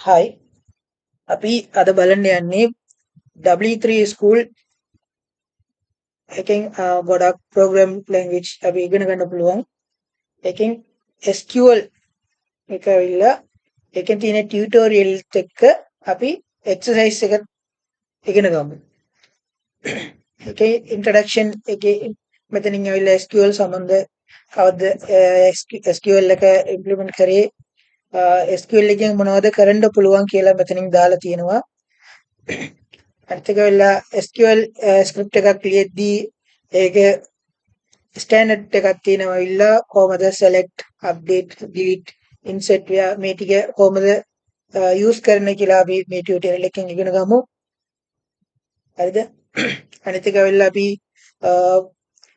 Hi, අපි අද බලන්න යන්නේ W3School එකෙන් ගොඩක් program language අපි ඉගෙන ගන්න පුළුවන්. එකෙන් SQL එක ඇවිල්ලා එකෙන් තියෙන tutorial එක අපි exercise එක ඉගෙන ගමු. ඒකේ introduction එකේ මෙතනින් ඇවිල්ලා SQL සම්බන්ධ කවද්ද SQL එක implement කරේ SQL එකෙන් මොනවද කරන්න පුළුවන් කියලා මෙතනින් දාලා තියෙනවා. අනිත් එක වෙලා SQL script එකක් ලියද්දී ඒක ස්ටෑන්ඩඩ් එකක් තියෙනවා ඉල්ලා කොහමද select update delete insert මේ ටික කොහමද use කරන්න කියලා අපි මේ ටියුටෝරියල් එකෙන් ඉගෙන ගමු. හරිද? අනිත් එක වෙලා අපි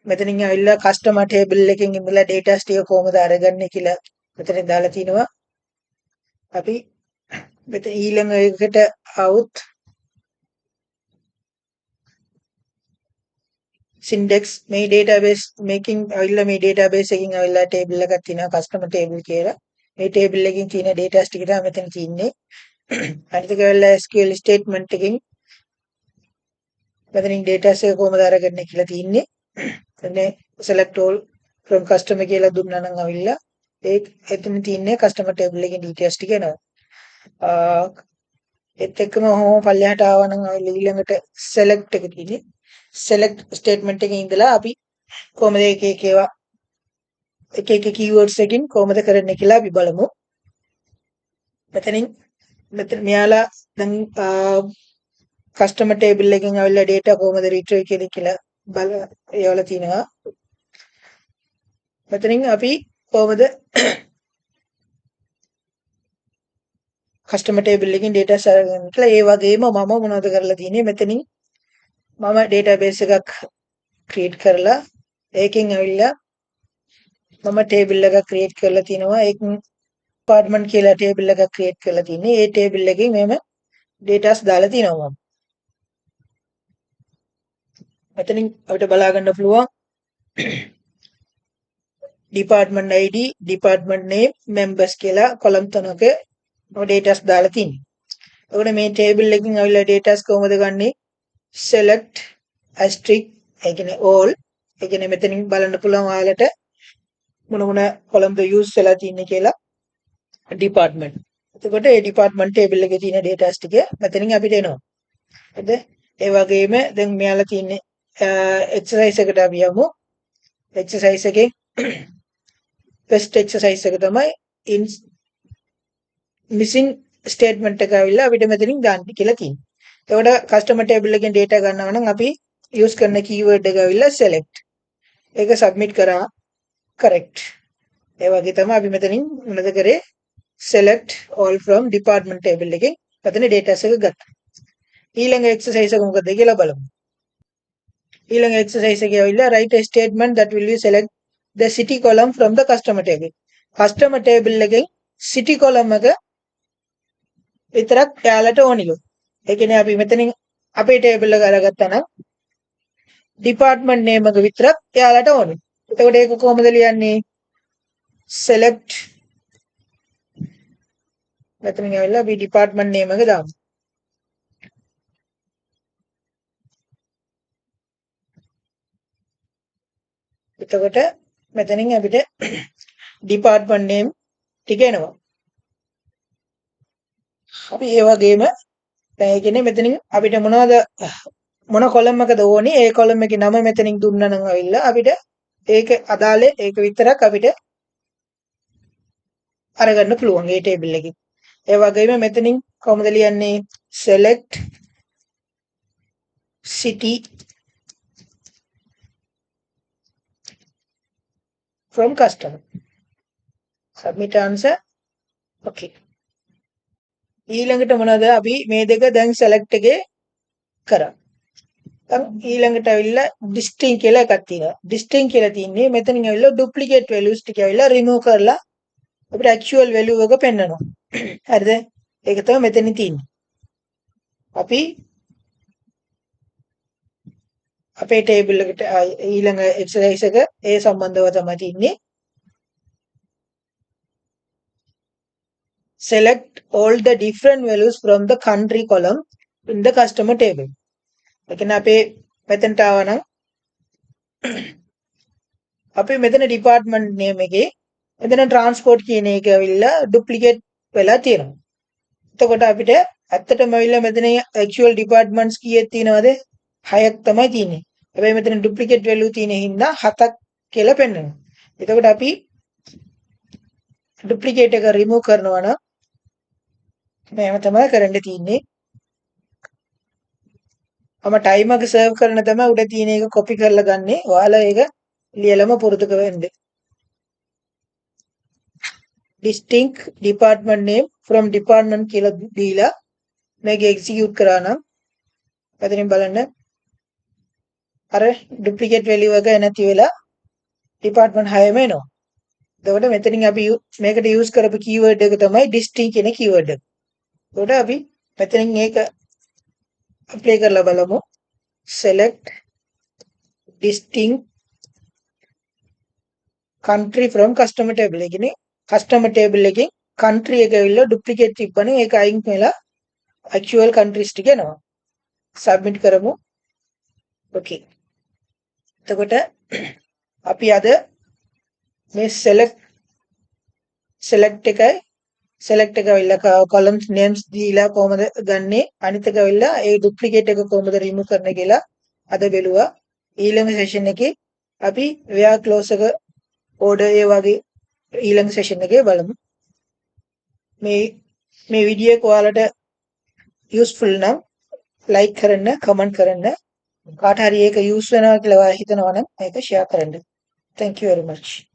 මෙතනින් ඇවිල්ලා customer table එකෙන් ඉඳලා data ටික කොහමද අරගන්නේ කියලා මෙතනින් දාලා තිනවා. අපි මෙතන ඊළඟ එකට આવුත් syntax මේ database making ඇවිල්ලා මේ database එකකින් ඇවිල්ලා table එකක් තියෙනවා customer table කියලා. මේ table එකකින් තියෙන data ටික තමයි මෙතන තියෙන්නේ. අනිත් එක ඇවිල්ලා SQL statement එකකින් මෙතනින් data එක කොහොමද අරගන්නේ කියලා තියෙන්නේ. එතන select all from customer කියලා දුන්නා නම් ඇවිල්ලා එතන තියෙන්නේ customer table එකේ details ටික එනවා. ඒත් එක්කම ඔහොම පල්ලෙහාට ආවා නම් ඇවිල්ලා ඊළඟට select එක තියෙන්නේ. select statement එකේ ඉඳලා අපි කොහොමද එක ඒවා එක keywords එකකින් කොහොමද කරන්නේ කියලා අපි බලමු. මෙතන මෙයාලා දැන් customer table එකෙන් ආවිල්ලා data කොහොමද retrieve කරන්නේ කියලා ඒවල තියෙනවා. මෙතනින් අපි කොහොමද customer table එකෙන් data සරගන්න කියලා ඒ වගේම මම මොනවද කරලා තියෙන්නේ මෙතනින් මම database එකක් create කරලා ඒකෙන් ඇවිල්ලා මම table එකක් create කරලා තිනවා ඒක department කියලා table එකක් create කරලා තින්නේ ඒ table එකෙන් මම datas දාලා තිනවා මම මෙතනින් අපිට බලා ගන්න පුළුවන් department ID department name members කියලා column තුනක datas දාලා තින්නේ. එතකොට මේ table එකකින් ඇවිල්ලා datas කොහොමද ගන්නෙ select asterisk ඒ කියන්නේ all ඒ කියන්නේ මෙතනින් බලන්න පුළුවන් ඔයාලට මොන column ද use වෙලා තින්නේ කියලා department. එතකොට ඒ department table එකේ තියෙන data ටික මෙතනින් අපිට එනවා. හරිද? ඒ වගේම දැන් මෙයාලා තියෙන්නේ exercise එකට අපි යමු. exercise එකේ first exercise එක තමයි in missing statement එක ආවිල්ලා අපිට මෙතනින් දාන්න කියලා තියෙනවා. එතකොට customer table එකෙන් data ගන්නවා නම් අපි use කරන keyword එක ආවිල්ලා select. ඒක submit කරා correct. ඒ වගේ තමයි අපි මෙතනින් මොනද කරේ select all from department table එකෙන් මෙතන data එක ගත්තා. ඊළඟ exercise එක මොකද කියලා බලමු. ඊළඟ exercise එකේ ආවිල්ලා write a statement that will be select the city column from the customer table. customer table එකෙන් city column එක විතරක් යාලට ඕනිලු. ඒ කියන්නේ අපි මෙතනින් අපේ table එක අරගත්තා නම් department name එක විතරක් යාලට ඕනේ. එතකොට ඒක කොහොමද ලියන්නේ? select මෙතනින් ඇවිල්ලා අපි department name එක දාමු. එතකොට මෙතනින් අපිට department name ටික එනවා. අපි ඒ වගේම දැන් ඒ කියන්නේ මෙතනින් අපිට මොනවද මොන column එකද ඕනේ ඒ column එකේ නම මෙතනින් දුන්නා නම් ඇවිල්ලා අපිට ඒක අදාළ ඒක විතරක් අපිට අරගන්න පුළුවන් ඒ table එකේ. ඒ වගේම මෙතනින් කොහොමද ලියන්නේ select city from customer. submit answer. okay. ඊළඟට මොනවද අපි මේ දෙක දැන් select එකේ කරා. දැන් ඊළඟට ඇවිල්ලා distinct කියලා එකක් තියෙනවා. distinct කියලා තියෙන්නේ මෙතනින් ඇවිල්ලා duplicate values ටික ඇවිල්ලා remove කරලා අපිට actual value එක පෙන්නනවා. හරිද? ඒක තමයි මෙතනින් තියෙන්නේ. අපි අපේ table එකට ඊළඟ exercise එක ඒ සම්බන්ධව තමයි තියෙන්නේ. select all the different values from the country column in the customer table. එකන අපේ මෙතනට ආව නම් අපි මෙතන department name එකේ මෙතන transport කියන එක ඇවිල්ලා duplicate වෙලා තියෙනවා. එතකොට අපිට ඇත්තටම ඇවිල්ලා මෙතන actual departments කීයක් තියෙනවද? 6ක් තමයි තියෙන්නේ. හැබැයි මෙතන duplicate value තියෙන හින්දා 7ක් කියලා පෙන්නනවා. එතකොට අපි duplicate එක remove කරනවා නම් මේව තමයි කරන්න තියෙන්නේ. මම time එක serve කරන තමයි උඩ තියෙන එක copy කරලා ගන්නෙ. ඔයාලා ඒක ලියලම පුරුදු කරගන්න. distinct department name from department කියලා දීලා මේක execute කරා නම් එතනින් බලන්න අර duplicate value එක නැති වෙලා department 6ම එනවා. එතකොට මෙතනින් අපි මේකට use කරපු keyword එක තමයි distinct කියන keyword එක. එතකොට අපි මෙතනින් ඒක apply කරලා බලමු. select distinct country from customer table එකනේ customer table එකෙන් country එක ඇවිල්ලා duplicate තිබ්බනේ ඒක අයින් වෙලා actual countries ටික එනවා. submit කරමු. okay. එතකොට අපි අද මේ select එකයි select එක ඇවිල්ලා columns names දීලා කොහමද ගන්නෙ අනිත් එක ඇවිල්ලා ඒ duplicate එක කොහමද remove කරන්න කියලා අද බැලුවා. ඊළඟ session එකේ අපි where clause එක order ඒ වගේ ඊළඟ session එකේ බලමු. මේ වීඩියෝ එක ඔයාලට useful නම් like කරන්න, comment කරන්න. කාට හරි ඒක use වෙනවා කියලා ඔයා හිතනවා නම් ඒක share කරන්න. Thank you very much.